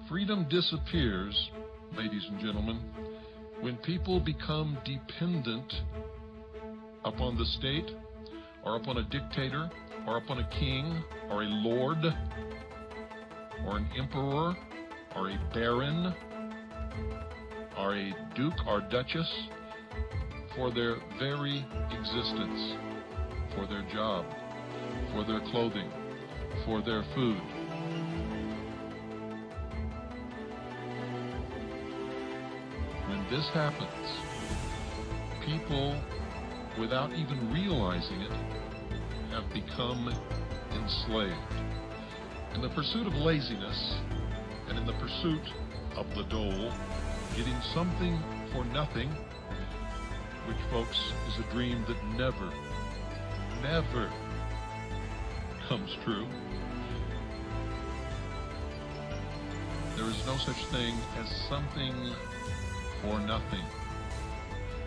Freedom disappears, ladies and gentlemen, when people become dependent upon the state, or upon a dictator, or upon a king, or a lord, or an emperor, or a baron, or a duke or duchess, for their very existence, for their job, for their clothing, for their food. When this happens, people, without even realizing it, have become enslaved. In the pursuit of laziness, and in the pursuit of the dole, getting something for nothing, which, folks, is a dream that never comes true. There is no such thing as something for nothing.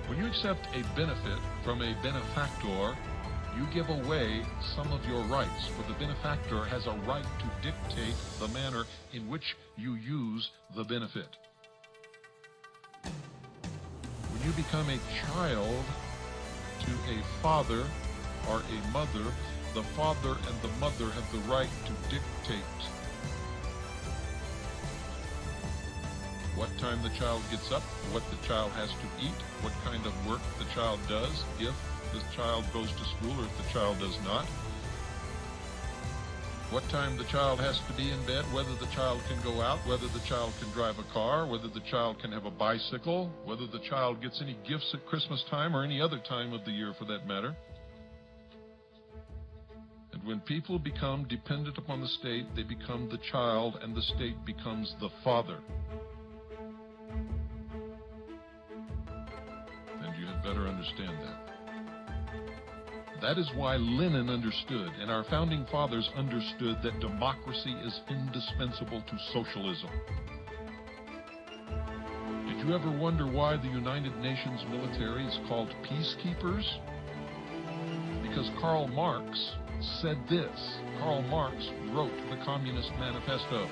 When you accept a benefit from a benefactor, you give away some of your rights, for the benefactor has a right to dictate the manner in which you use the benefit. When you become a child to a father or a mother, the father and the mother have the right to dictate what time the child gets up, what the child has to eat, what kind of work the child does, if the child goes to school or if the child does not, what time the child has to be in bed, whether the child can go out, whether the child can drive a car, whether the child can have a bicycle, whether the child gets any gifts at Christmas time or any other time of the year for that matter. And when people become dependent upon the state, they become the child and the state becomes the father. And you had better understand that. That is why Lenin understood, and our founding fathers understood, that democracy is indispensable to socialism. Did you ever wonder why the United Nations military is called peacekeepers? Because Karl Marx said this. Karl Marx wrote the Communist Manifesto.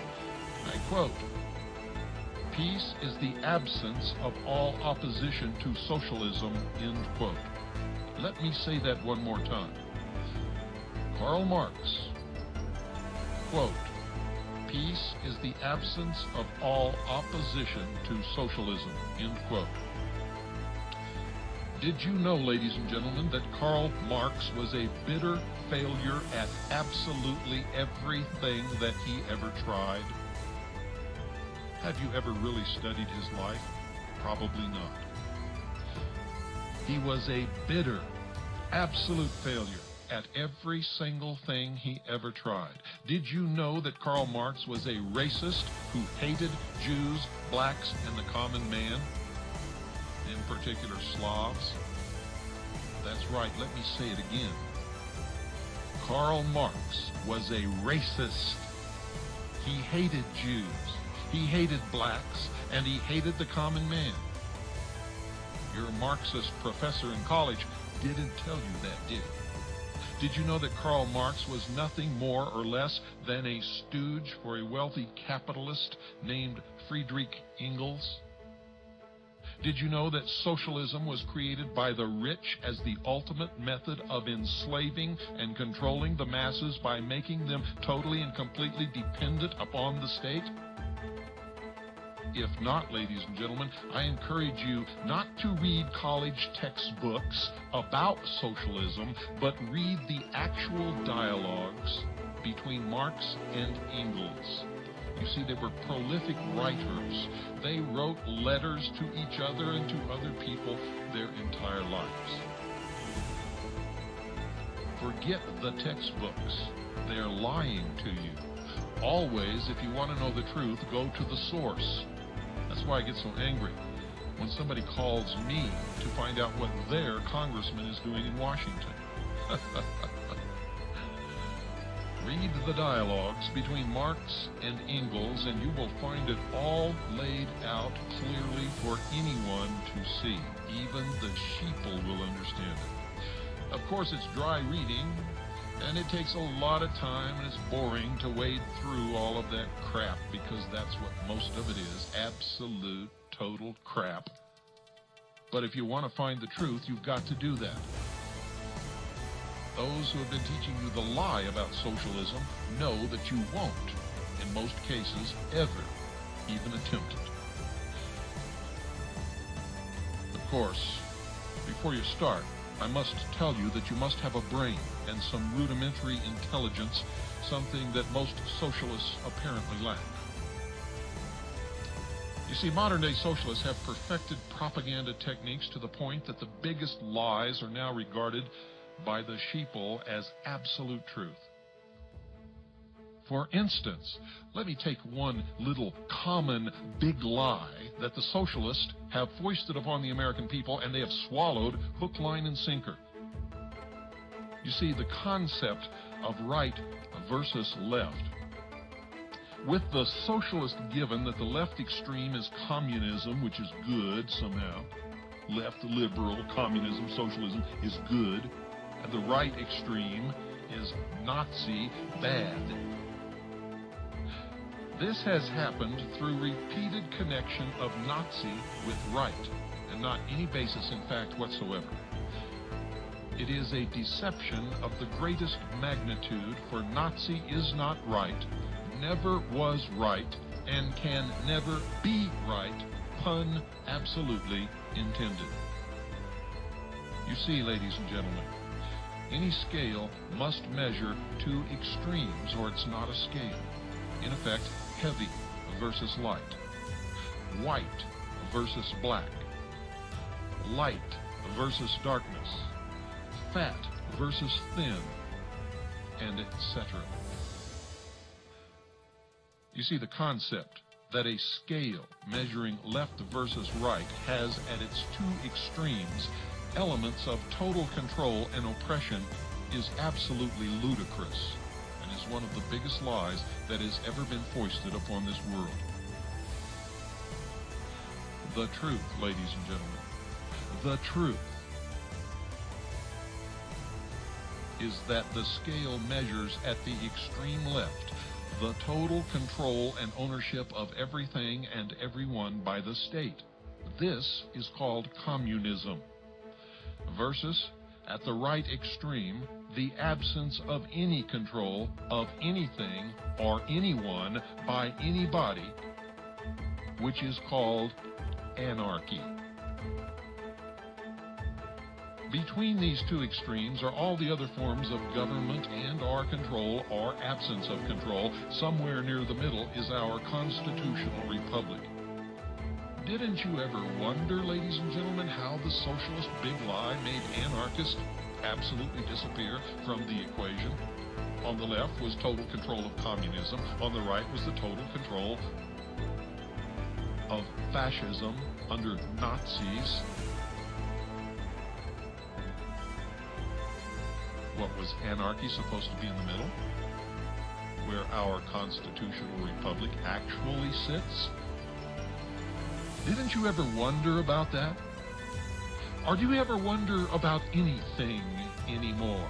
I quote, "Peace is the absence of all opposition to socialism," end quote. Let me say that one more time. Karl Marx, quote, "Peace is the absence of all opposition to socialism," end quote. Did you know, ladies and gentlemen, that Karl Marx was a bitter failure at absolutely everything that he ever tried? Have you ever really studied his life? Probably not. He was a bitter, absolute failure at every single thing he ever tried. Did you know that Karl Marx was a racist who hated Jews, blacks, and the common man, in particular Slavs? That's right, let me say it again. Karl Marx was a racist. He hated Jews, he hated blacks, and he hated the common man. Your Marxist professor in college didn't tell you that, did he? Did you know that Karl Marx was nothing more or less than a stooge for a wealthy capitalist named Friedrich Engels? Did you know that socialism was created by the rich as the ultimate method of enslaving and controlling the masses by making them totally and completely dependent upon the state? If not, ladies and gentlemen, I encourage you not to read college textbooks about socialism, but read the actual dialogues between Marx and Engels. You see, they were prolific writers. They wrote letters to each other and to other people their entire lives. Forget the textbooks. They're lying to you. Always, if you want to know the truth, go to the source. That's why I get so angry when somebody calls me to find out what their congressman is doing in Washington. Read the dialogues between Marx and Engels, and you will find it all laid out clearly for anyone to see. Even the sheeple will understand it. Of course, it's dry reading, And it takes a lot of time, and it's boring to wade through all of that crap, because that's what most of it is, absolute, total crap. But if you want to find the truth, you've got to do that. Those who have been teaching you the lie about socialism know that you won't, in most cases, ever even attempt it. Of course, before you start, I must tell you that you must have a brain and some rudimentary intelligence, something that most socialists apparently lack. You see, modern-day socialists have perfected propaganda techniques to the point that the biggest lies are now regarded by the sheeple as absolute truth. For instance, let me take one little common big lie that the socialists have foisted upon the American people, and they have swallowed hook, line, and sinker. You see, the concept of right versus left. With the socialist given that the left extreme is communism, which is good somehow, left liberal, communism, socialism is good, and the right extreme is Nazi, bad. This has happened through repeated connection of Nazi with right, and not any basis in fact whatsoever. It is a deception of the greatest magnitude, for Nazi is not right, never was right, and can never be right, pun absolutely intended. You see, ladies and gentlemen, any scale must measure two extremes, or it's not a scale. In effect, heavy versus light, white versus black, light versus darkness, fat versus thin, and etc. You see, the concept that a scale measuring left versus right has at its two extremes elements of total control and oppression is absolutely ludicrous, and is one of the biggest lies that has ever been foisted upon this world. The truth, ladies and gentlemen, the truth is that the scale measures at the extreme left the total control and ownership of everything and everyone by the state. This is called communism. Versus, at the right extreme, the absence of any control of anything or anyone by anybody, which is called anarchy. Between these two extremes are all the other forms of government and or control or absence of control. Somewhere near the middle is our constitutional republic. Didn't you ever wonder, ladies and gentlemen, how the socialist big lie made anarchists absolutely disappear from the equation? On the left was total control of communism. On the right was the total control of fascism under Nazis. What was anarchy supposed to be in the middle? Where our constitutional republic actually sits? Didn't you ever wonder about that? Or do you ever wonder about anything anymore?